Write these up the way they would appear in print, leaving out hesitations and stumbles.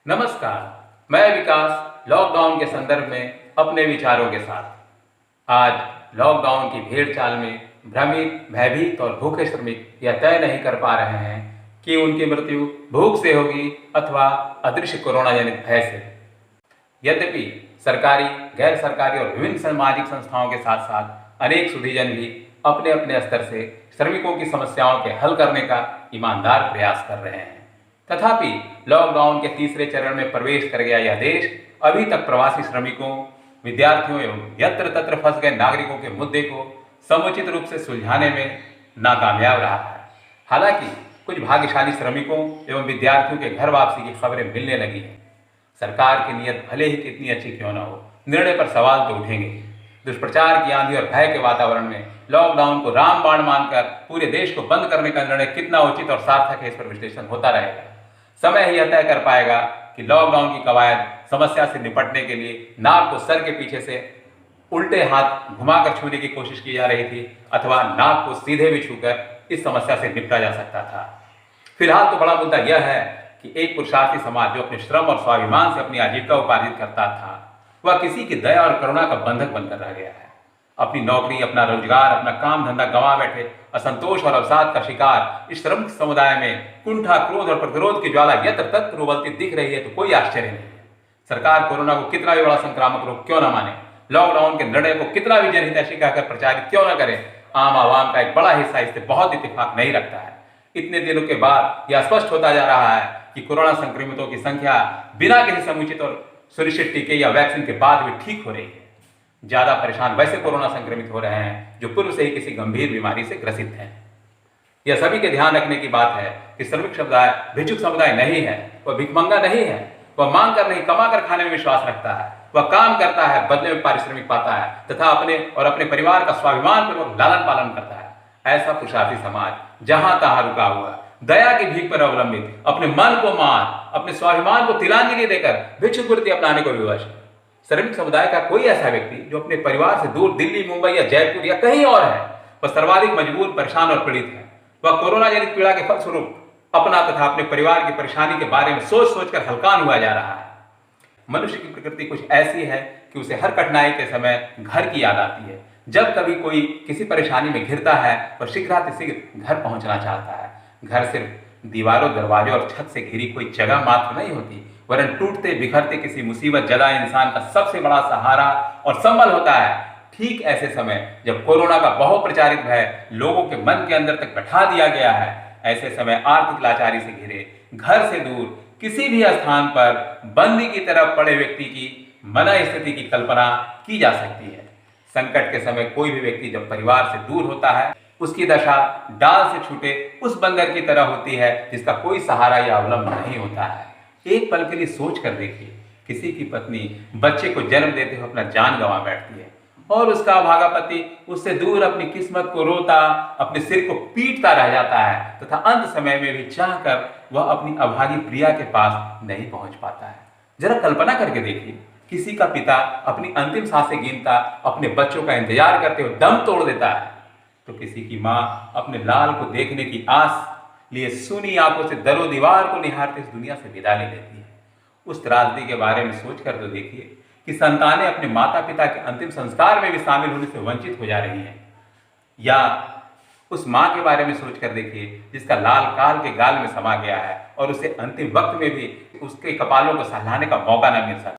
नमस्कार। मैं विकास लॉकडाउन के संदर्भ में अपने विचारों के साथ आज लॉकडाउन की भेड़ चाल में भ्रमित, भयभीत और भूखे श्रमिक यह तय नहीं कर पा रहे हैं कि उनकी मृत्यु भूख से होगी अथवा अदृश्य कोरोना जनित भय से। यद्यपि सरकारी, गैर सरकारी और विभिन्न सामाजिक संस्थाओं के साथ साथ अनेक सुधीजन भी अपने अपने स्तर से श्रमिकों की समस्याओं के हल करने का ईमानदार प्रयास कर रहे हैं, तथापि लॉकडाउन के तीसरे चरण में प्रवेश कर गया यह देश अभी तक प्रवासी श्रमिकों, विद्यार्थियों एवं यत्र तत्र फंस गए नागरिकों के मुद्दे को समुचित रूप से सुलझाने में नाकामयाब रहा है। हालांकि कुछ भाग्यशाली श्रमिकों एवं विद्यार्थियों के घर वापसी की खबरें मिलने लगी हैं। सरकार की नीयत भले ही कितनी अच्छी क्यों न हो, निर्णय पर सवाल तो उठेंगे। दुष्प्रचार की आंधी और भय के वातावरण में लॉकडाउन को रामबाण मानकर पूरे देश को बंद करने का निर्णय कितना उचित और सार्थक है, इस पर विश्लेषण होता रहेगा। समय ही यह तय कर पाएगा कि लॉकडाउन की कवायद समस्या से निपटने के लिए नाक को सर के पीछे से उल्टे हाथ घुमाकर छूने की कोशिश की जा रही थी अथवा नाक को सीधे भी छूकर इस समस्या से निपटा जा सकता था। फिलहाल तो बड़ा मुद्दा यह है कि एक पुरुषार्थी समाज जो अपने श्रम और स्वाभिमान से अपनी आजीविका उपार्जित करता था, वह किसी की दया और करुणा का बंधक बनकर रह गया है। अपनी नौकरी, अपना रोजगार, अपना काम धंधा गंवा बैठे असंतोष और अवसाद का शिकार इस श्रमिक समुदाय में कुंठा, क्रोध और प्रतिरोध की ज्वाला यत्र तत्र उबलती दिख रही है तो कोई आश्चर्य नहीं है। सरकार कोरोना को कितना भी बड़ा संक्रामक रोग क्यों न माने, लॉकडाउन के निर्णय को कितना भी जनहितैषी कहकर प्रचारित क्यों न करे, आम आवाम का एक बड़ा हिस्सा इससे बहुत इत्तेफाक नहीं रखता है। इतने दिनों के बाद यह स्पष्ट होता जा रहा है कि कोरोना संक्रमितों की संख्या बिना किसी समुचित और सुनिश्चित टीके या वैक्सीन के बाद भी ठीक हो रही है। ज्यादा परेशान वैसे कोरोना संक्रमित हो रहे हैं जो पूर्व से ही किसी गंभीर बीमारी से ग्रसित हैं। यह सभी के ध्यान रखने की बात है कि श्रमिक समुदाय भिक्षुक समुदाय नहीं है, वह भिखमंगा नहीं है। वह मांग कर नहीं, कमा कर खाने में विश्वास रखता है। वह काम करता है, बदले में पारिश्रमिक पाता है तथा अपने परिवार का स्वाभिमान पूर्वक लालन पालन करता है। ऐसा पुरुषार्थी समाज जहां तहां रुका हुआ, दया की भीख पर अवलंबित, अपने मन को मार, अपने स्वाभिमान को तिलांजलि देकर भिक्षुक वृत्ति अपनाने को विवश है। श्रमिक समुदाय का कोई ऐसा व्यक्ति जो अपने परिवार से दूर दिल्ली, मुंबई या जयपुर या कहीं और है, वह सर्वाधिक मजबूर, परेशान और पीड़ित है। वह कोरोना जनित पीड़ा के फलस्वरूप अपना तथा अपने परिवार की परेशानी के बारे में सोच सोचकर हल्कान हुआ जा रहा है। मनुष्य की प्रकृति कुछ ऐसी है कि उसे हर कठिनाई के समय घर की याद आती है। जब कभी कोई किसी परेशानी में घिरता है, वह शीघ्रातिशीघ्र घर पहुंचना चाहता है। घर सिर्फ दीवारों, दरवाजों और छत से घिरी कोई जगह मात्र नहीं होती, वरन टूटते बिखरते किसी मुसीबत ज़दा इंसान का सबसे बड़ा सहारा और संबल होता है। ठीक ऐसे समय जब कोरोना का बहुप्रचारित भय लोगों के मन के अंदर तक बैठा दिया गया है, ऐसे समय आर्थिक लाचारी से घिरे, घर से दूर किसी भी स्थान पर बंदी की तरफ पड़े व्यक्ति की मना स्थिति की कल्पना की जा सकती है। संकट के समय कोई भी व्यक्ति जब परिवार से दूर होता है, उसकी दशा डाल से छूटे उस बंदर की तरह होती है जिसका कोई सहारा या अवलंब नहीं होता है। एक पल के लिए सोच कर देखिए, किसी की पत्नी बच्चे को जन्म देते हुए अपना जान गंवा बैठती है और उसका अभागा पति उससे दूर अपनी किस्मत को रोता, अपने सिर को पीटता रह जाता है तथा अंत समय में भी चाहकर वह अपनी अभागी प्रिया के पास नहीं पहुंच पाता है। जरा कल्पना करके देखिए, किसी का पिता अपनी अंतिम सांसें गिनता अपने बच्चों का इंतजार करते हुए दम तोड़ देता है, तो किसी की माँ अपने लाल को देखने की आस लिए सूनी आंखों से दरो दीवार को निहारते इस दुनिया से विदा ले लेती है। उस त्रासदी के बारे में सोचकर तो देखिए कि संतानें अपने माता पिता के अंतिम संस्कार में भी शामिल होने से वंचित हो जा रही हैं। या उस माँ के बारे में सोचकर देखिए जिसका लाल काल के गाल में समा गया है और उसे अंतिम वक्त में भी उसके कपालों को सहलाने का मौका न मिल सका।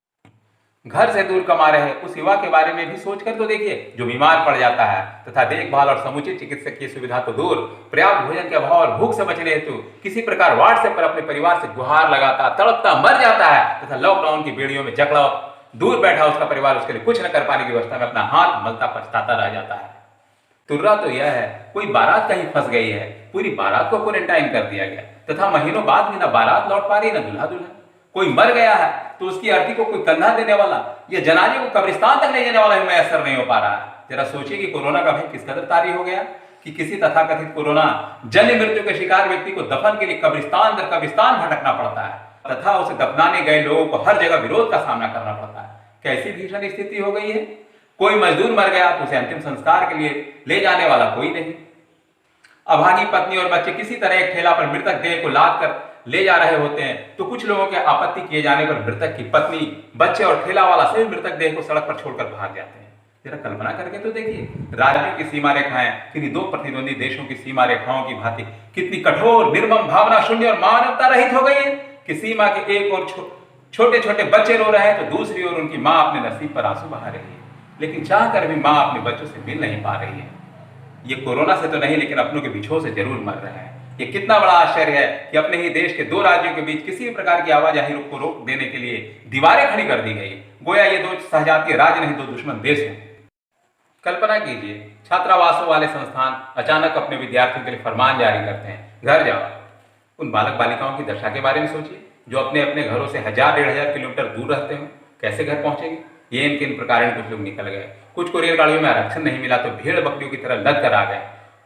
घर से दूर कमा रहे उस युवा के बारे में भी सोचकर तो देखिए जो बीमार पड़ जाता है तथा देखभाल और समुचित चिकित्सकीय सुविधा तो दूर, पर्याप्त भोजन के अभाव और भूख से बचने हेतु किसी प्रकार व्हाट्सएप पर अपने परिवार से गुहार लगाता, तड़पता मर जाता है तथा लॉकडाउन की बेड़ियों में जकड़ा दूर बैठा उसका परिवार उसके लिए कुछ न कर पाने की अवस्था में अपना हाथ मलता पछताता रह जाता है। तुर्रा तो यह है, कोई बारात कहीं फंस गई है, पूरी बारात को क्वारंटाइन कर दिया गया तथा महीनों बाद भी न बारात लौट पा रही न दूल्हा दुल्हन। कोई मर गया है तो उसकी अर्थी को कोई कंधा देने वाला या जनाजे को कब्रिस्तान तक ले जाने वाला भी मैसर नहीं हो पा रहा है। जरा सोचिए कि कोरोना का भय किस कदर तारी हो गया कि किसी तथाकथित कोरोना जन्य मृत्यु के शिकार व्यक्ति को दफन के लिए कब्रिस्तान दर कब्रिस्तान भटकना पड़ता है तथा उसे दफनाने गए लोगों को हर जगह विरोध का सामना करना पड़ता है। कैसी भीषण स्थिति हो गई है। कोई मजदूर मर गया तो उसे अंतिम संस्कार के लिए ले जाने वाला कोई नहीं। अभागी पत्नी और बच्चे किसी तरह एक ठेला पर मृतक देह को लाद कर ले जा रहे होते हैं तो कुछ लोगों के आपत्ति किए जाने पर मृतक की पत्नी, बच्चे और ठेला वाला सभी मृतक देह को सड़क पर छोड़कर भाग जाते हैं। जरा कल्पना करके तो देखिए, राज्यों की सीमा रेखाएं किन्हीं दो प्रतिद्वंदी देशों की सीमा रेखाओं की भांति कितनी कठोर, निर्मम, भावना शून्य और मानवता रहित हो गई है कि सीमा के एक और छोटे छोटे बच्चे रो रहे हैं तो दूसरी ओर उनकी मां अपने नसीब पर आंसू बहा रही है, लेकिन चाहकर भी मां अपने बच्चों से मिल नहीं पा रही है। ये कोरोना से तो नहीं, लेकिन अपनों के बिछोह से जरूर मर रहे हैं। ये कितना बड़ा आश्चर्य है कि अपने ही देश के दो राज्यों के बीच किसी भी प्रकार की आवाजाही को रोक देने के लिए दीवारें खड़ी कर दी गई, गोया ये दो सहजातीय राज्य नहीं, दो दुश्मन देश हैं। कल्पना कीजिए, छात्रावासों वाले संस्थान अचानक अपने विद्यार्थियों के लिए फरमान जारी करते हैं, घर जाओ। उन बालक बालिकाओं की दशा के बारे में सोचिए, जो अपने अपने घरों से 1000-1500 किलोमीटर दूर रहते हो, कैसे घर पहुंचेंगे। ये इनके इन प्रकार कुछ लोग निकल गए, कुछ को रेलगाड़ियों में आरक्षण नहीं मिला तो भेड़ बकरियों की तरह लद कर आ गए,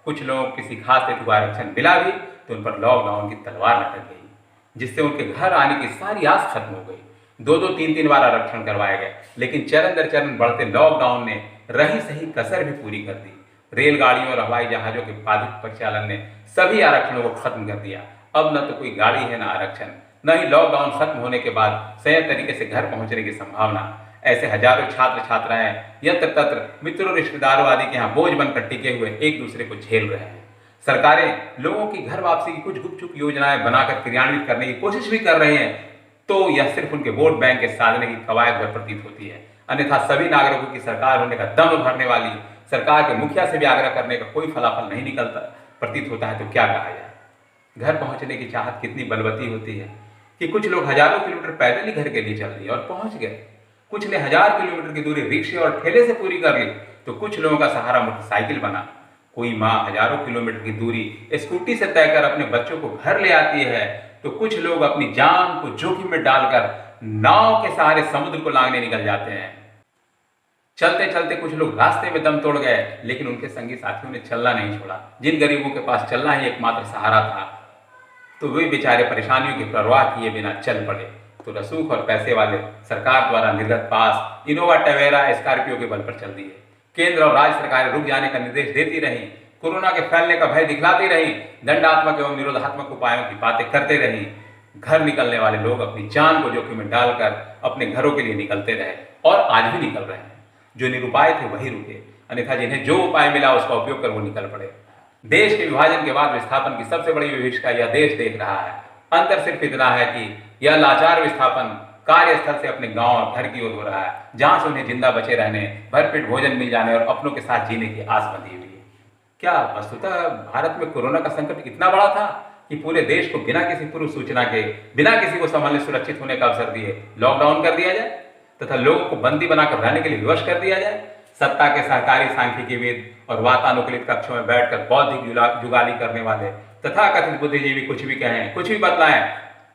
कुछ लोग किसी खास हेतु को आरक्षण मिला भी तो उन पर लॉकडाउन की तलवार लटक गई, जिससे उनके घर आने की सारी आस खत्म हो गई। 2-2, 3-3 बार आरक्षण करवाए गए, लेकिन चरण दर चरण बढ़ते लॉकडाउन ने रही सही कसर भी पूरी कर दी। रेलगाड़ियों और हवाई जहाजों के बाधित परिचालन ने सभी आरक्षणों को खत्म कर दिया। अब न तो कोई गाड़ी है, न आरक्षण, न ही लॉकडाउन खत्म होने के बाद संयत तरीके से घर पहुंचने की संभावना। ऐसे हजारों छात्र छात्राएं यत्र तत्र मित्रों रिश्तेदारों आदि के यहाँ बोझ बनकर टिके हुए एक दूसरे को झेल रहे हैं। सरकारें लोगों की घर वापसी की कुछ गुपचुप योजनाएं बनाकर क्रियान्वित करने की कोशिश भी कर रही हैं, तो यह सिर्फ उनके वोट बैंक के साधने की कवायद भर प्रतीत होती है। अन्यथा सभी नागरिकों की सरकार होने का दम भरने वाली सरकार के मुखिया से भी आग्रह करने का कोई फलाफल नहीं निकलता प्रतीत होता है, तो क्या कहा जाए। घर पहुंचने की चाहत कितनी बलवती होती है कि कुछ लोग हजारों किलोमीटर पैदल ही घर के लिए चल दिए और पहुंच गए। कुछ ने 1000 किलोमीटर की दूरी रिक्शे और ठेले से पूरी कर ली, तो कुछ लोगों का सहारा मोटरसाइकिल बना। कोई माँ हजारों किलोमीटर की दूरी स्कूटी से तय कर अपने बच्चों को घर ले आती है, तो कुछ लोग अपनी जान को जोखिम में डालकर नाव के सहारे समुद्र को लांघने निकल जाते हैं। चलते चलते कुछ लोग रास्ते में दम तोड़ गए, लेकिन उनके संगी साथियों ने चलना नहीं छोड़ा। जिन गरीबों के पास चलना ही एकमात्र सहारा था, तो वे बेचारे परेशानियों की परवाह किए बिना चल पड़े। तो रसूख और पैसे वाले सरकार द्वारा निर्गत पास इनोवा, टवेरा, स्कॉर्पियो के बल पर चल दिए। केंद्र और राज्य सरकारें रुक जाने का निर्देश देती रही, कोरोना के फैलने का भय दिखलाती रही, दंडात्मक एवं निरोधात्मक उपायों की बातें करते रही। घर निकलने वाले लोग अपनी जान को जोखिम में डालकर अपने घरों के लिए निकलते रहे और आज भी निकल रहे हैं। जो निरुपाय थे वही रुके, अन्यथा जिन्हें जो उपाय मिला उसका उपयोग कर वो निकल पड़े। देश के विभाजन के बाद विस्थापन की सबसे बड़ी विभीषिका यह देश देख रहा है। अंतर सिर्फ इतना है कि यह लाचार विस्थापन कार्यस्थल से अपने गांव और घर की ओर हो रहा है, जहां से उन्हें जिंदा बचे रहने, भरपेट भोजन मिल जाने और अपनों के साथ जीने की आस बंधी हुई है। क्या वस्तुतः भारत में कोरोना का संकट इतना बड़ा था कि पूरे देश को बिना किसी पूर्व सूचना के, बिना किसी को संभालने सुरक्षित होने का अवसर दिए लॉकडाउन कर दिया जाए तथा लोगों को बंदी बनाकर रहने के लिए विवश कर दिया जाए। सत्ता के सहकारी सांख्यिकीविद और वातानुकूलित कक्षों में बैठकर बौद्धिक जुगाली करने वाले तथा कथित बुद्धिजीवी कुछ भी कहें, कुछ भी बतलाएं,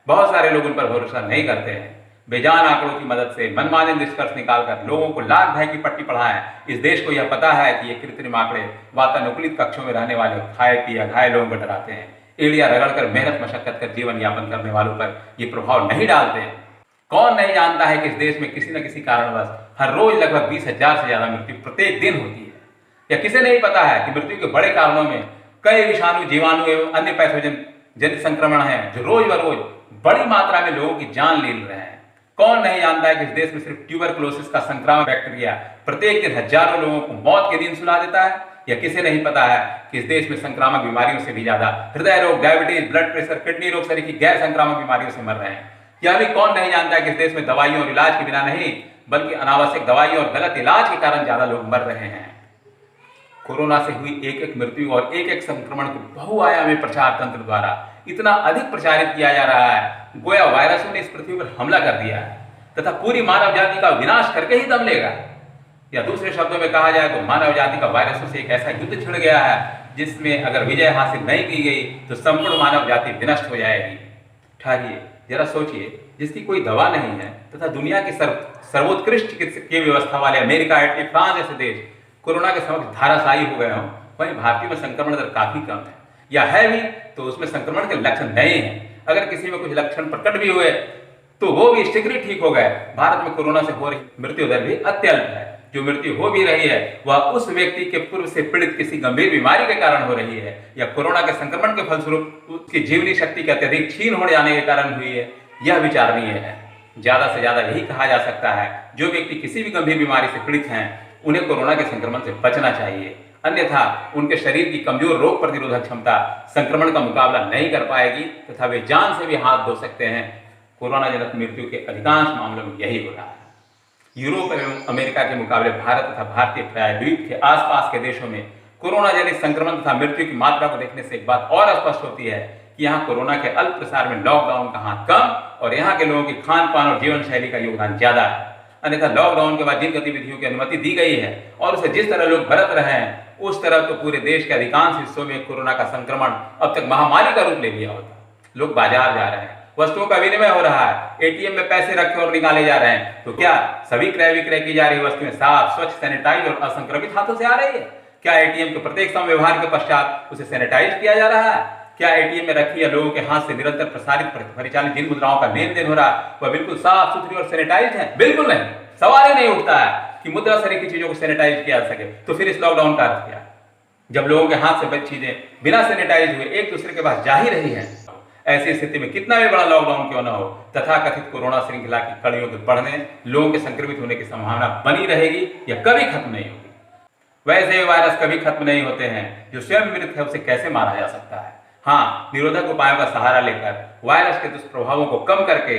बहुत सारे लोग उन पर भरोसा नहीं करते हैं। बेजान आंकड़ों की मदद से मनमाने निष्कर्ष निकालकर लोगों को लाख भय की पट्टी पढ़ाएं। इस देश को यह पता है कि ये कृत्रिम आंकड़े वातानुकूलित कक्षों में रहने वाले खाए पिए घायल लोगों को डराते हैं। एड़िया रगड़कर मेहनत मशक्कत कर जीवन यापन करने वालों पर ये प्रभाव नहीं डालते हैं। कौन नहीं जानता है कि इस देश में किसी न किसी कारणवश हर रोज लगभग 20,000 से ज्यादा मृत्यु प्रत्येक दिन होती है। या किसे नहीं पता है कि मृत्यु के बड़े कारणों में कई विषाणु, जीवाणु एवं अन्य पैथोजन जनित संक्रमण हैं, जो रोज ब रोज बड़ी मात्रा में लोगों की जान ले रहे हैं। कौन नहीं जानता है कि इस देश में सिर्फ ट्यूबरकुलोसिस का संक्रामक बैक्टीरिया प्रत्येक दिन हजारों लोगों को मौत के दिन सुला देता है। या किसे नहीं पता है कि इस देश में संक्रामक बीमारियों से भी ज्यादा हृदय रोग, डायबिटीज, ब्लड प्रेशर, किडनी रोग सरी की गैर संक्रामक बीमारियों से मर रहे हैं। यह भी कौन नहीं जानता है कि इस देश में दवाइयों और इलाज के बिना नहीं, बल्कि अनावश्यक दवाइयों और गलत इलाज के कारण ज्यादा लोग मर रहे हैं। कोरोना से हुई एक एक मृत्यु और एक एक संक्रमण को बहुआयामी प्रचार तंत्र द्वारा इतना अधिक प्रचारित किया जा रहा है, गोया वायरसों ने इस पृथ्वी पर हमला कर दिया है तथा पूरी मानव जाति का विनाश करके ही दम लेगा। या दूसरे शब्दों में कहा जाए तो मानव जाति का वायरसों से एक ऐसा युद्ध छिड़ गया है जिसमें अगर विजय हासिल नहीं की गई तो संपूर्ण मानव जाति विनष्ट हो जाएगी। ठहरिए, जरा सोचिए, जिसकी कोई दवा नहीं है तथा दुनिया के सर्वोत्कृष्ट चिकित्सकीय व्यवस्था वाले अमेरिका, इटली, फ्रांस जैसे देश कोरोना के समक्ष धाराशायी हो गए हों, वहीं भारतीय में संक्रमण दर काफी कम है, या है भी तो उसमें संक्रमण के लक्षण नहीं है। अगर किसी में कुछ लक्षण प्रकट भी हुए तो वो भी शीघ्र ठीक हो गए। भारत में कोरोना से हो रही मृत्यु दर भी अत्यल्प है। जो मृत्यु हो भी रही है वह उस व्यक्ति के पूर्व से पीड़ित किसी गंभीर बीमारी के कारण हो रही है या कोरोना के संक्रमण के फलस्वरूप उसकी जीवनी शक्ति के अत्यधिक क्षीण हो जाने के कारण हुई है, यह विचारणीय है। ज्यादा से ज्यादा यही कहा जा सकता है जो व्यक्ति किसी भी गंभीर बीमारी से पीड़ित हैं उन्हें कोरोना के संक्रमण से बचना चाहिए, अन्यथा उनके शरीर की कमजोर रोग प्रतिरोधक क्षमता संक्रमण का मुकाबला नहीं कर पाएगी तथा वे जान से भी हाथ धो सकते हैं। कोरोना जनित मृत्यु के अधिकांश मामलों में यही हो रहा है। यूरोप एवं अमेरिका के मुकाबले भारत तथा भारतीय प्रायद्वीप के आसपास के देशों में कोरोना जनित संक्रमण तथा मृत्यु की मात्रा को देखने से एक बात और स्पष्ट होती है कि यहाँ कोरोना के अल्प प्रसार में लॉकडाउन का हाथ कम और यहाँ के लोगों की खान पान और जीवन शैली का योगदान ज्यादा है। अन्यथा लॉकडाउन के बाद जिन गतिविधियों की अनुमति दी गई है और उसे जिस तरह लोग बरत रहे हैं उस तरह तो पूरे देश के अधिकांश हिस्सों में कोरोना का संक्रमण अब तक महामारी का रूप ले लिया होता। लोग बाजार जा रहे हैं, वस्तुओं का विनिमय हो रहा है, एटीएम में पैसे रखे और निकाले जा रहे हैं, तो क्या सभी क्रय विक्रय की जा रही वस्तुएं साफ, स्वच्छ, सैनिटाइज और असंक्रमित हाथों से आ रही है? क्या एटीएम के प्रत्येक संव्यवहार के पश्चात उसे सैनिटाइज किया जा रहा है? क्या एटीएम में रखी या लोगों के हाथ से निरंतर प्रसारित परिचालित जिन मुद्राओं का लेन देन हो रहा है वह बिल्कुल साफ सुथरी और सैनिटाइज है? बिल्कुल नहीं। सवाल ही नहीं उठता है कि मुद्रा सरी की चीजों को सैनिटाइज किया जा सके। तो फिर इस लॉकडाउन का अर्थ क्या? जब लोगों के हाथ से बची चीजें बिना सैनिटाइज हुए एक दूसरे के पास जा ही रही है, ऐसी स्थिति में कितना भी बड़ा लॉकडाउन क्यों न हो, तथाकथित कोरोना श्रृंखला की कड़ियों के बढ़ने, लोगों के संक्रमित होने की संभावना बनी रहेगी या कभी खत्म नहीं होगी। वैसे वायरस कभी खत्म नहीं होते हैं। जो स्वयं मृत है उसे कैसे मारा जा सकता है? हाँ, निरोधक उपायों का सहारा लेकर वायरस के दुष्प्रभावों को कम करके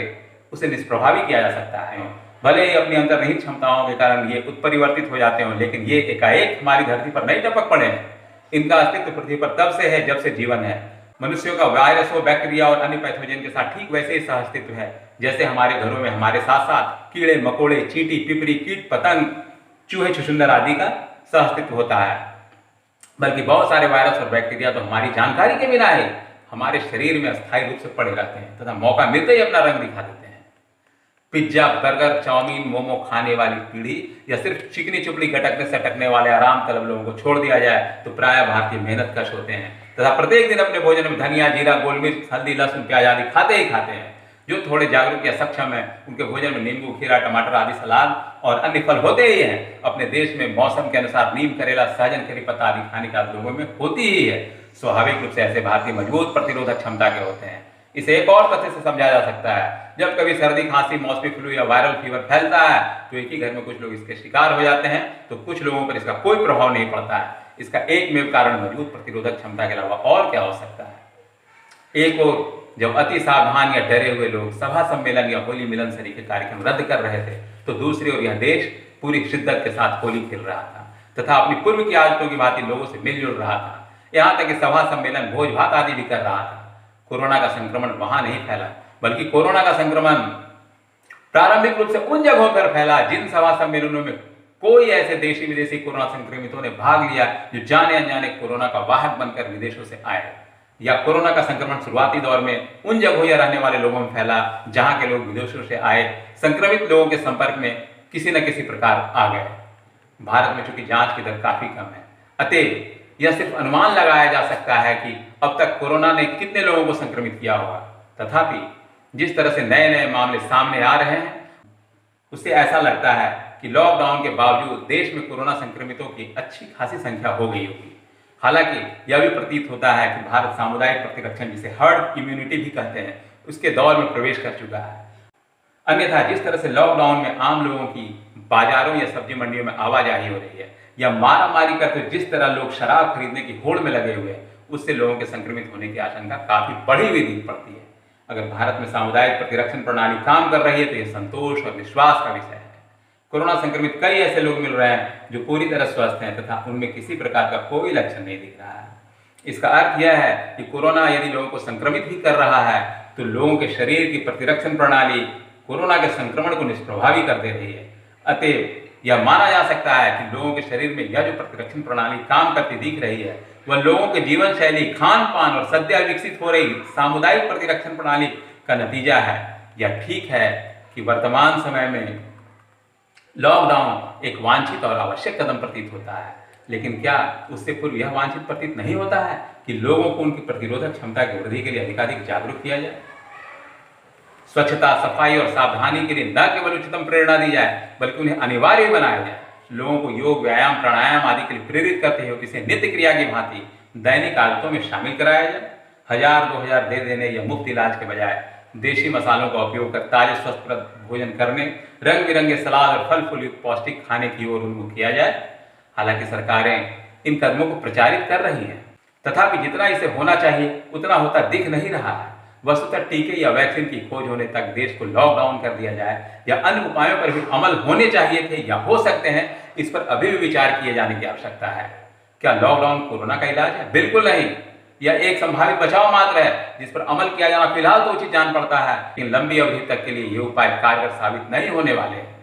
उसे निष्प्रभावी किया जा सकता है। भले ही अपनी अंतर्निहित क्षमताओं के कारण ये उत्परिवर्तित हो जाते हों, लेकिन ये एकाएक हमारी धरती पर नहीं टपक पड़े हैं। इनका अस्तित्व पृथ्वी पर तब से है जब से जीवन है। मनुष्यों का वायरस हो, बैक्टीरिया और अन्य पैथोजन के साथ ठीक वैसे ही सहअस्तित्व है जैसे हमारे घरों में हमारे साथ साथ कीड़े मकोड़े, चींटी, पिपरी, कीट पतंग, चूहे, छुछुंदर आदि का सहअस्तित्व होता है। बल्कि बहुत सारे वायरस और बैक्टीरिया तो हमारी जानकारी के बिना ही हमारे शरीर में अस्थायी रूप से पड़े रहते हैं तथा मौका मिलते ही अपना रंग दिखा देते हैं। पिज्जा, बर्गर, चाउमीन, मोमो खाने वाली पीढ़ी या सिर्फ चिकनी चुपड़ी गटकने सटकने वाले आराम तलब लोगों को छोड़ दिया जाए तो प्राय भारतीय मेहनत कश होते हैं तथा प्रत्येक दिन अपने भोजन में धनिया, जीरा, गोल मिर्च, हल्दी, लहसुन, प्याज आदि खाते ही खाते हैं। जो थोड़े जागरूक या सक्षम है उनके भोजन में नींबू, खीरा, टमाटर आदि सलाद और अन्य फल होते ही हैं। अपने देश में मौसम के अनुसार नीम, करेला, सहजन, करी पत्ता आदि खाने की आदत लोगों में होती ही है। स्वाभाविक रूप से ऐसे भारतीय मजबूत प्रतिरोधक क्षमता के होते हैं। इसे एक और तथ्य से समझा जा सकता है। जब कभी सर्दी, खांसी, मौसमी फ्लू या वायरल फीवर फैलता है तो एक ही घर में कुछ लोग इसके शिकार हो जाते हैं तो कुछ लोगों पर इसका कोई प्रभाव नहीं पड़ता है। इसका एकमेव कारण मजबूत प्रतिरोधक क्षमता के अलावा और क्या हो सकता है? एक और जब अति सावधान या डरे हुए लोग सभा सम्मेलन या होली मिलन सरी के कार्यक्रम रद्द कर रहे थे तो दूसरी ओर यह देश पूरी शिद्दत के साथ होली खेल रहा था तथा अपनी पूर्व की आदतों की भांति लोगों से मिलजुल रहा था। यहाँ तक कि सभा सम्मेलन, भोज भात आदि भी कर रहा था। कोरोना का संक्रमण वहां नहीं फैला, बल्कि कोरोना का संक्रमण प्रारंभिक रूप से उन जगहों पर फैला जिन सभा सम्मेलनों में कोई ऐसे देशी विदेशी कोरोना संक्रमितों ने भाग लिया जो जाने अनजाने कोरोना का वाहक बनकर विदेशों से आए, या कोरोना का संक्रमण शुरुआती दौर में उन जगहों या रहने वाले लोगों में फैला जहां के लोग विदेशों से आए संक्रमित लोगों के संपर्क में किसी न किसी प्रकार आ गए। भारत में चूंकि जांच की दर काफी कम है, अतः यह सिर्फ अनुमान लगाया जा सकता है कि अब तक कोरोना ने कितने लोगों को संक्रमित किया होगा। तथापि जिस तरह से नए नए मामले सामने आ रहे हैं उससे ऐसा लगता है कि लॉकडाउन के बावजूद देश में कोरोना संक्रमितों की अच्छी खासी संख्या हो गई होगी। हालांकि यह भी प्रतीत होता है कि भारत सामुदायिक प्रतिरक्षण, जिसे हर्ड इम्यूनिटी भी कहते हैं, उसके दौर में प्रवेश कर चुका है। अन्यथा जिस तरह से लॉकडाउन में आम लोगों की बाजारों या सब्जी मंडियों में आवाजाही हो रही है या मारा मारी करते जिस तरह लोग शराब खरीदने की होड़ में लगे हुए हैं, उससे लोगों के संक्रमित होने की आशंका काफी बढ़ी हुई दिख पड़ती है। अगर भारत में सामुदायिक प्रतिरक्षण प्रणाली काम कर रही है तो यह संतोष और विश्वास का विषय है। कोरोना संक्रमित कई ऐसे लोग मिल रहे हैं जो पूरी तरह स्वस्थ हैं तथा उनमें किसी प्रकार का कोई लक्षण नहीं दिख रहा है। इसका अर्थ यह है कि कोरोना यदि लोगों को संक्रमित भी कर रहा है तो लोगों के शरीर की प्रतिरक्षण प्रणाली कोरोना के संक्रमण को निष्प्रभावी कर दे रही है। अतः यह माना जा सकता है कि लोगों के शरीर में यह जो प्रतिरक्षण प्रणाली काम करती दिख रही है वह लोगों के जीवन शैली, खान पान और सद्य विकसित हो रही सामुदायिक प्रतिरक्षण प्रणाली का नतीजा है। यह ठीक है कि वर्तमान समय में लॉकडाउन एक वांछित और आवश्यक कदम प्रतीत होता है, लेकिन क्या उससे पूर्व यह वांछित प्रतीत नहीं होता है कि लोगों को उनकी प्रतिरोधक क्षमता की वृद्धि के लिए अधिकाधिक जागरूक किया जाए? स्वच्छता, सफाई और सावधानी के लिए न केवल उच्चतम प्रेरणा दी जाए बल्कि उन्हें अनिवार्य बनाया जाए। लोगों को योग, व्यायाम, प्राणायाम आदि के लिए प्रेरित करते हुए इसे नित्य क्रिया की भांति दैनिक आदतों में शामिल कराया जाए। 1000-2000 दे देने या मुफ्त इलाज के बजाय देशी मसालों का उपयोग कर ताजे स्वस्थप्रद भोजन करने, रंग बिरंगे सलाद और फल फूल युक्त पौष्टिक खाने की ओर उन्मुख किया जाए। हालांकि सरकारें इन कदमों को प्रचारित कर रही हैं, तथापि जितना इसे होना चाहिए उतना होता दिख नहीं रहा है। वस्तुतः टीके या वैक्सीन की खोज होने तक देश को लॉकडाउन कर दिया जाए या अन्य उपायों पर भी अमल होने चाहिए थे या हो सकते हैं, इस पर अभी भी विचार किए जाने की आवश्यकता है। क्या लॉकडाउन कोरोना का इलाज है? बिल्कुल नहीं। यह एक संभावित बचाव मात्र है जिस पर अमल किया जाना फिलहाल तो उचित जान पड़ता है, लेकिन लंबी अवधि तक के लिए ये उपाय कारगर साबित नहीं होने वाले हैं।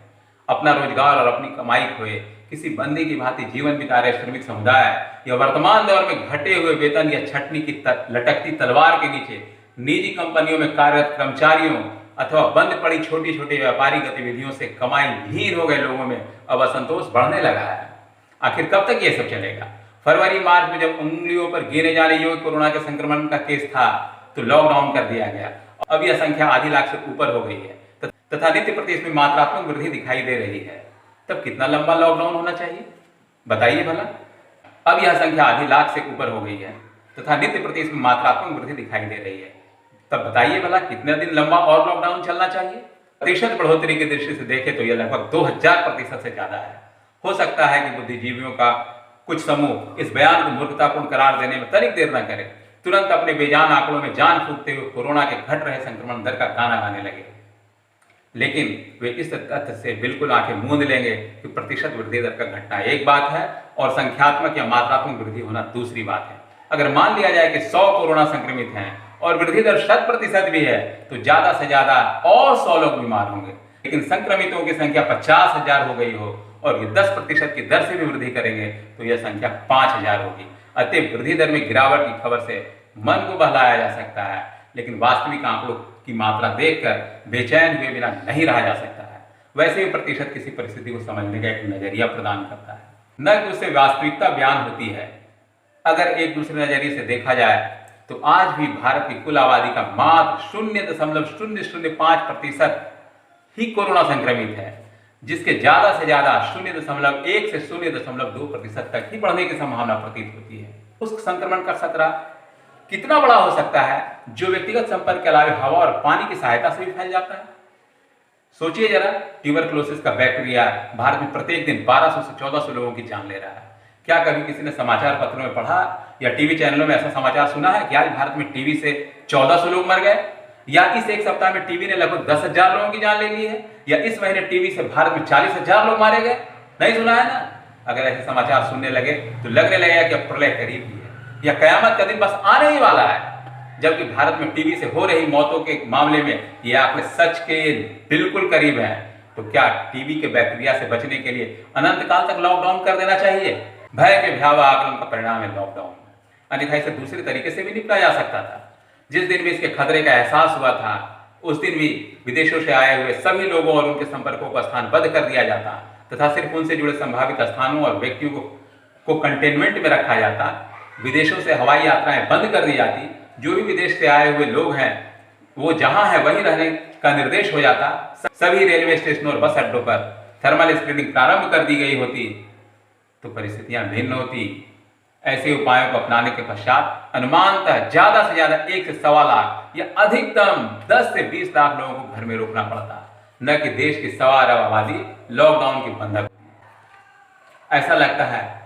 अपना रोजगार और अपनी कमाई खोए किसी बंदी की भांति जीवन बिता रहे श्रमिक समुदाय या वर्तमान दौर में घटे हुए वेतन या छटनी की लटकती तलवार के नीचे निजी कंपनियों में कार्यरत कर्मचारियों अथवा बंद पड़ी छोटी छोटी व्यापारी गतिविधियों से कमाई हीन हो गए लोगों में अब असंतोष बढ़ने लगा है। आखिर कब तक ये सब चलेगा? फरवरी मार्च में जब उंगलियों पर गिने जाने योग्य कोरोना के संक्रमण का केस था तो लॉकडाउन कर दिया गया। अब यह संख्या आधी लाख से ऊपर हो गई है तथा नित्य प्रति इसमें मात्रात्मक वृद्धि दिखाई दे रही है। तब कितना लंबा लॉकडाउन होना चाहिए बताइए भला? अब यह संख्या आधी लाख से ऊपर हो गई है तथा नित्य प्रति इसमें मात्रात्मक वृद्धि दिखाई दे रही है। तब बताइए भला कितने दिन लंबा और लॉकडाउन चलना चाहिए? प्रतिशत बढ़ोतरी की दृष्टि से देखें तो यह लगभग 2000% से ज्यादा है। हो सकता है कि बुद्धिजीवियों का कुछ समूह इस बयान को मूर्खतापूर्ण करार देने में तनिक देर न करे, तुरंत अपने बेजान आंकड़ों में जान फूंकते हुए कोरोना के घट रहे संक्रमण दर का गाना गाने लगे। लेकिन वे इस तथ्य से बिल्कुल आंखें मूंद लेंगे कि प्रतिशत वृद्धि दर का घटना एक बात है और संख्यात्मक या मात्रात्मक वृद्धि होना दूसरी बात है। अगर मान लिया जाए कि 100 कोरोना संक्रमित हैं और वृद्धि दर 100% भी है तो ज्यादा से ज्यादा और 100 लोग बीमार होंगे। लेकिन संक्रमितों की संख्या 50,000 हो गई हो और ये 10% की दर से भी वृद्धि करेंगे तो यह संख्या 5,000 होगी। अतः वृद्धि दर में गिरावट की खबर से मन को बहलाया जा सकता है, लेकिन वास्तविक आंकड़ों की मात्रा देखकर बेचैन हुए बिना नहीं रहा जा सकता है। वैसे ही प्रतिशत किसी परिस्थिति को समझने का एक नजरिया प्रदान करता है, न कि उससे वास्तविकता बयान होती है। अगर एक दूसरे नजरिए से देखा जाए तो आज भी भारत की कुल आबादी का मात्र 0.005% ही कोरोना संक्रमित है, जिसके ज्यादा से ज्यादा 0.1 से 0.2% तक ही बढ़ने की संभावना प्रतीत होती है। उस संक्रमण का खतरा कितना बड़ा हो सकता है जो व्यक्तिगत संपर्क के अलावा हवा और पानी की सहायता से भी फैल जाता है? सोचिए जरा, ट्यूबरकुलोसिस का बैक्टीरिया भारत में प्रत्येक दिन 1200 से 1400 लोगों की जान ले रहा है। क्या कभी किसी ने समाचार पत्रों में पढ़ा या टीवी चैनलों में ऐसा समाचार सुना है कि आज भारत में टीबी से 1400 लोग मर गए, या इस एक सप्ताह में टीबी ने लगभग 10,000 लोगों की जान ले ली है, या इस महीने टीबी से भारत में 40,000 लोग मारे गए? नहीं सुना है ना? अगर ऐसे समाचार सुनने लगे तो लगने लगेगा कि अब प्रलय करीब ही है या कयामत का दिन बस आने ही वाला है। जबकि भारत में टीबी से हो रही मौतों के मामले में ये आंकड़े सच के बिल्कुल करीब हैं। तो क्या टीबी के बैक्टीरिया से बचने के लिए अनंत काल तक लॉकडाउन कर देना चाहिए? भय के भयावह आकलन का परिणाम है लॉकडाउन। अन्यथा इसे दूसरे तरीके से भी निपटा जा सकता था। जिस दिन भी इसके खतरे का एहसास हुआ था उस दिन भी विदेशों से आए हुए सभी लोगों और उनके संपर्कों को स्थानबद्ध कर दिया जाता तथा सिर्फ उनसे जुड़े संभावित स्थानों और व्यक्तियों को कंटेनमेंट में रखा जाता। विदेशों से हवाई यात्राएं बंद कर दी जाती। जो भी विदेश से आए हुए लोग हैं वो जहां है वहीं रहने का निर्देश हो जाता। सभी रेलवे स्टेशनों और बस अड्डों पर थर्मल स्क्रीनिंग प्रारंभ कर दी गई होती तो परिस्थितियां भिन्न होती। ऐसे उपायों को अपनाने के पश्चात अनुमानतः ज्यादा से ज्यादा 1 से 1.25 लाख या अधिकतम 10 से 20 लाख लोगों को घर में रोकना पड़ता, न कि देश की 1.25 अरब आबादी लॉकडाउन की बंधक। ऐसा लगता है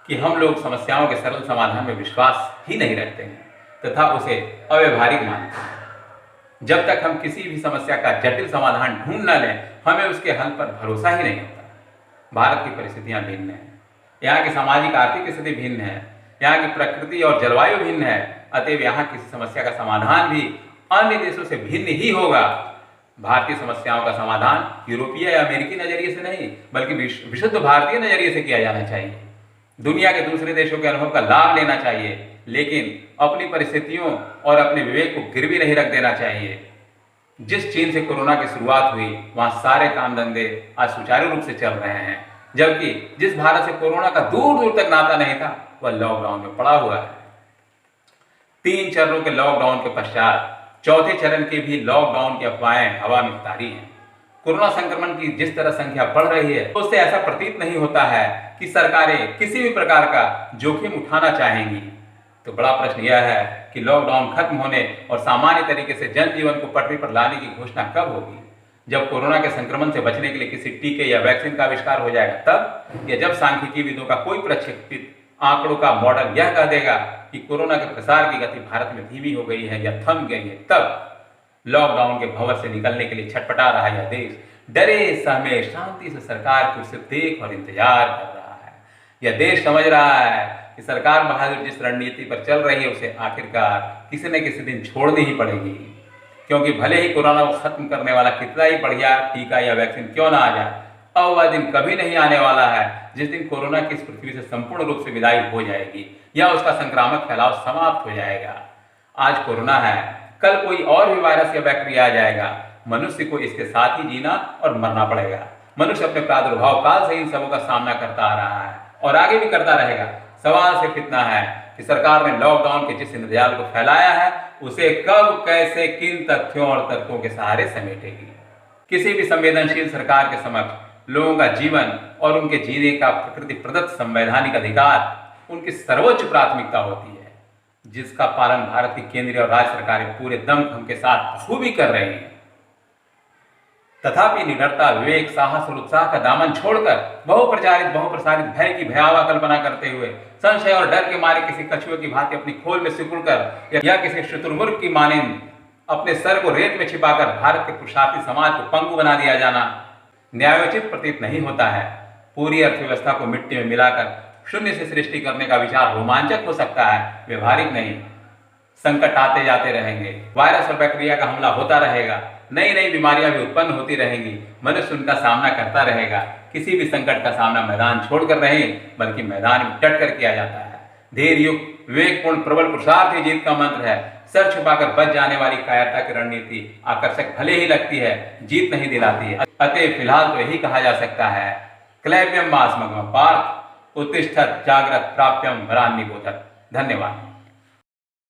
कि हम लोग समस्याओं के सरल समाधान में विश्वास ही नहीं रखते हैं तथा उसे अव्यवहारिक मानते हैं। जब तक हम किसी भी समस्या का जटिल समाधान ढूंढ न लें हमें उसके हल पर भरोसा ही नहीं होता। भारत की परिस्थितियां भिन्न हैं, यहाँ की सामाजिक आर्थिक स्थिति भिन्न है, यहाँ की प्रकृति और जलवायु भिन्न है। अतएव यहाँ किसी समस्या का समाधान भी अन्य देशों से भिन्न ही होगा। भारतीय समस्याओं का समाधान यूरोपीय या अमेरिकी नजरिए से नहीं बल्कि विशुद्ध भारतीय नजरिए से किया जाना चाहिए। दुनिया के दूसरे देशों के अनुभव का लाभ लेना चाहिए, लेकिन अपनी परिस्थितियों और अपने विवेक को गिरवी नहीं रख देना चाहिए। जिस चीन से कोरोना की शुरुआत हुई वहां सारे काम धंधे आज सुचारू रूप से चल रहे हैं, जबकि जिस भारत से कोरोना का दूर दूर तक नाता नहीं था वह लॉकडाउन में पड़ा हुआ है। 3 चरणों के लॉकडाउन के पश्चात चौथे चरण के भी लॉकडाउन की अफवाहें हवा में तारी हैं। कोरोना संक्रमण की जिस तरह संख्या बढ़ रही है, तो उससे ऐसा प्रतीत नहीं होता है कि सरकारें किसी भी प्रकार का जोखिम उठाना चाहेंगी। तो बड़ा प्रश्न यह है कि लॉकडाउन खत्म होने और सामान्य तरीके से जनजीवन को पटरी पर लाने की घोषणा कब होगी? जब कोरोना के संक्रमण से बचने के लिए किसी टीके या वैक्सीन का आविष्कार हो जाएगा तब, या जब सांख्यिकी विदों का कोई प्रक्षेपित आंकड़ों का मॉडल यह कह देगा कि कोरोना के प्रसार की गति भारत में धीमी हो गई है या थम गई है, तब लॉकडाउन के भंवर से निकलने के लिए छटपटा रहा यह देश डरे सहमे शांति से सरकार को उसे देख और इंतजार कर रहा है। यह देश समझ रहा है कि सरकार बहादुर जिस रणनीति पर चल रही है उसे आखिरकार किसी न किसी दिन छोड़नी ही पड़ेगी, क्योंकि भले ही कोरोना को खत्म करने वाला कितना ही बढ़िया टीका या वैक्सीन क्यों ना आ जाए, अब वह दिन कभी नहीं आने वाला है जिस दिन कोरोना की इस पृथ्वी से संपूर्ण रूप से विदाई हो जाएगी या उसका संक्रामक फैलाव समाप्त हो जाएगा। आज कोरोना है, कल कोई और भी वायरस या बैक्टीरिया आ जाएगा। मनुष्य को इसके साथ ही जीना और मरना पड़ेगा। मनुष्य अपने प्रादुर्भाव काल से इन सबों का सामना करता आ रहा है और आगे भी करता रहेगा। सवाल सिर्फ इतना है कि सरकार ने लॉकडाउन के जिस इंद्रजाल को फैलाया है उसे कब, कैसे, किन तथ्यों और तर्कों के सहारे समेटेगी। किसी भी संवेदनशील सरकार के समक्ष लोगों का जीवन और उनके जीने का प्रकृति प्रदत्त संवैधानिक अधिकार उनकी सर्वोच्च प्राथमिकता होती है, जिसका पालन भारत की केंद्रीय और राज्य सरकारें पूरे दमखम के साथ बखूबी कर रही हैं। तथापि निडरता, विवेक, साहस और उत्साह का दामन छोड़कर बहुप्रसारित भय की भयावह कल्पना करते हुए संशय और डर के मारे किसी कछुए की भांति अपनी खोल में सिकुड़कर या किसी शुतुरमुर्ग की मानिंद अपने सर को रेत में छिपाकर भारत के पुरुषार्थी समाज को पंगु बना दिया जाना न्यायोचित प्रतीत नहीं होता है। पूरी अर्थव्यवस्था को मिट्टी में मिलाकर शून्य से सृष्टि करने का विचार रोमांचक हो सकता है, व्यवहारिक नहीं। संकट आते जाते रहेंगे, वायरस और बैक्टीरिया का हमला होता रहेगा, नई नई बीमारियां भी उत्पन्न होती रहेंगी, मनुष्य उनका सामना करता रहेगा। किसी भी संकट का सामना मैदान छोड़कर नहीं बल्कि मैदान में डट कर किया जाता है। धैर्य युक्त, विवेकपूर्ण, प्रबल पुरुषार्थ ही जीत का मंत्र है। सर छुपाकर बच जाने वाली कायरता की रणनीति आकर्षक भले ही लगती है, जीत नहीं दिलाती है। अतः फिलहाल तो यही कहा जा सकता है, क्लैव्यम मास्मगम पार्थ उत्तिष्ठत जागृत प्राप्यम वरान्निबोधत। धन्यवाद।